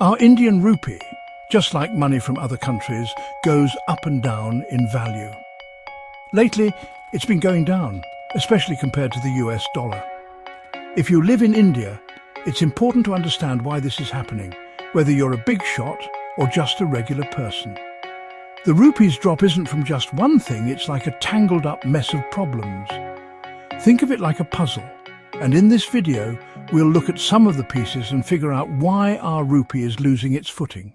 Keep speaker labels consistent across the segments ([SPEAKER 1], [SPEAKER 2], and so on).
[SPEAKER 1] Our Indian rupee, just like money from other countries, goes up and down in value. Lately, it's been going down, especially compared to the US dollar. If you live in India, it's important to understand why this is happening, whether you're a big shot or just a regular person. The rupee's drop isn't from just one thing, it's like a tangled up mess of problems. Think of it like a puzzle, and in this video, we'll look at some of the pieces and figure out why our rupee is losing its footing.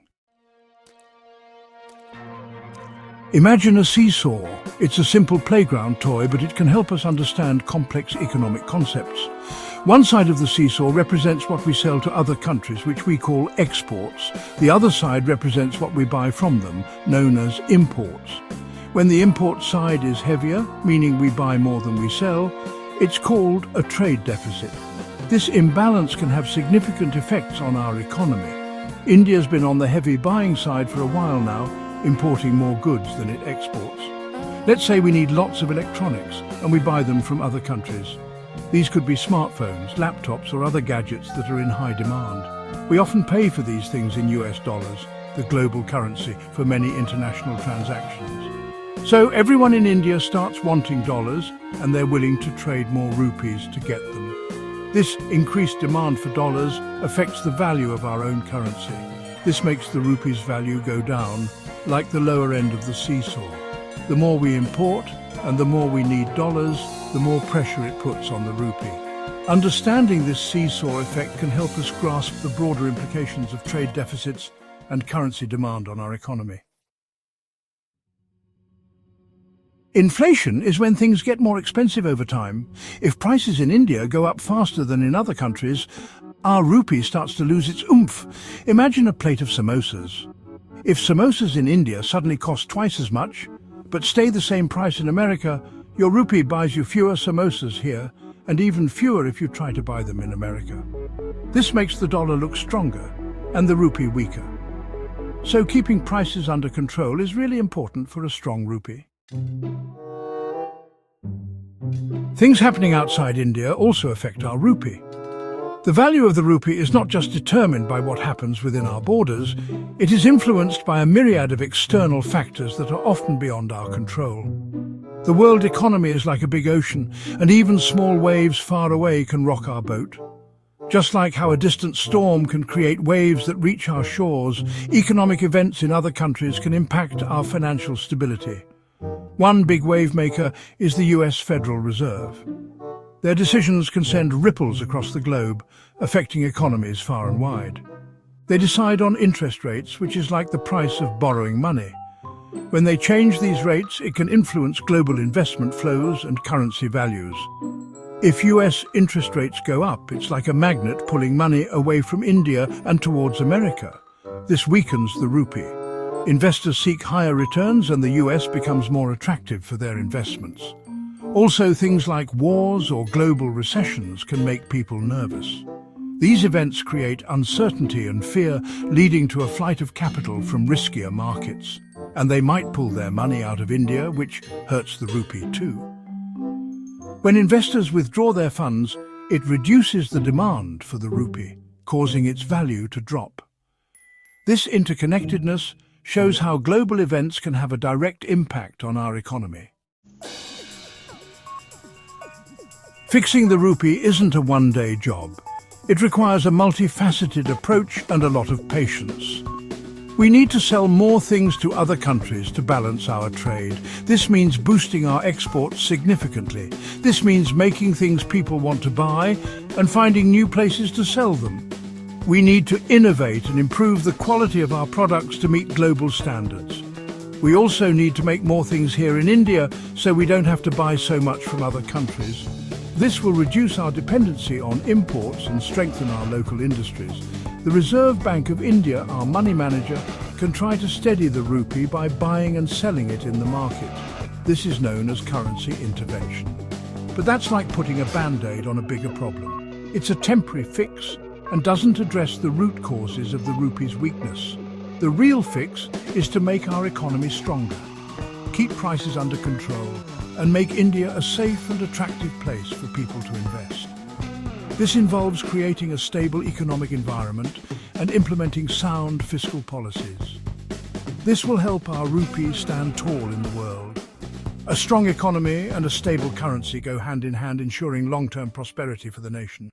[SPEAKER 1] Imagine a seesaw. It's a simple playground toy, but it can help us understand complex economic concepts. One side of the seesaw represents what we sell to other countries, which we call exports. The other side represents what we buy from them, known as imports. When the import side is heavier, meaning we buy more than we sell, it's called a trade deficit. This imbalance can have significant effects on our economy. India's been on the heavy buying side for a while now, importing more goods than it exports. Let's say we need lots of electronics and we buy them from other countries. These could be smartphones, laptops or other gadgets that are in high demand. We often pay for these things in US dollars, the global currency for many international transactions. So everyone in India starts wanting dollars and they're willing to trade more rupees to get them. This increased demand for dollars affects the value of our own currency. This makes the rupee's value go down, like the lower end of the seesaw. The more we import and the more we need dollars, the more pressure it puts on the rupee. Understanding this seesaw effect can help us grasp the broader implications of trade deficits and currency demand on our economy. Inflation is when things get more expensive over time. If prices in India go up faster than in other countries, our rupee starts to lose its oomph. Imagine a plate of samosas. If samosas in India suddenly cost twice as much, but stay the same price in America, your rupee buys you fewer samosas here, and even fewer if you try to buy them in America. This makes the dollar look stronger, and the rupee weaker. So keeping prices under control is really important for a strong rupee. Things happening outside India also affect our rupee. The value of the rupee is not just determined by what happens within our borders, it is influenced by a myriad of external factors that are often beyond our control. The world economy is like a big ocean, and even small waves far away can rock our boat. Just like how a distant storm can create waves that reach our shores, economic events in other countries can impact our financial stability. One big wave maker is the US Federal Reserve. Their decisions can send ripples across the globe, affecting economies far and wide. They decide on interest rates, which is like the price of borrowing money. When they change these rates, it can influence global investment flows and currency values. If US interest rates go up, it's like a magnet pulling money away from India and towards America. This weakens the rupee. Investors seek higher returns and the US becomes more attractive for their investments. Also, things like wars or global recessions can make people nervous. These events create uncertainty and fear, leading to a flight of capital from riskier markets. And they might pull their money out of India, which hurts the rupee too. When investors withdraw their funds, it reduces the demand for the rupee, causing its value to drop. This interconnectedness shows how global events can have a direct impact on our economy. Fixing the rupee isn't a one-day job. It requires a multifaceted approach and a lot of patience. We need to sell more things to other countries to balance our trade. This means boosting our exports significantly. This means making things people want to buy and finding new places to sell them. We need to innovate and improve the quality of our products to meet global standards. We also need to make more things here in India so we don't have to buy so much from other countries. This will reduce our dependency on imports and strengthen our local industries. The Reserve Bank of India, our money manager, can try to steady the rupee by buying and selling it in the market. This is known as currency intervention. But that's like putting a band-aid on a bigger problem. It's a temporary fix and doesn't address the root causes of the rupee's weakness. The real fix is to make our economy stronger, keep prices under control, and make India a safe and attractive place for people to invest. This involves creating a stable economic environment and implementing sound fiscal policies. This will help our rupee stand tall in the world. A strong economy and a stable currency go hand in hand, ensuring long-term prosperity for the nation.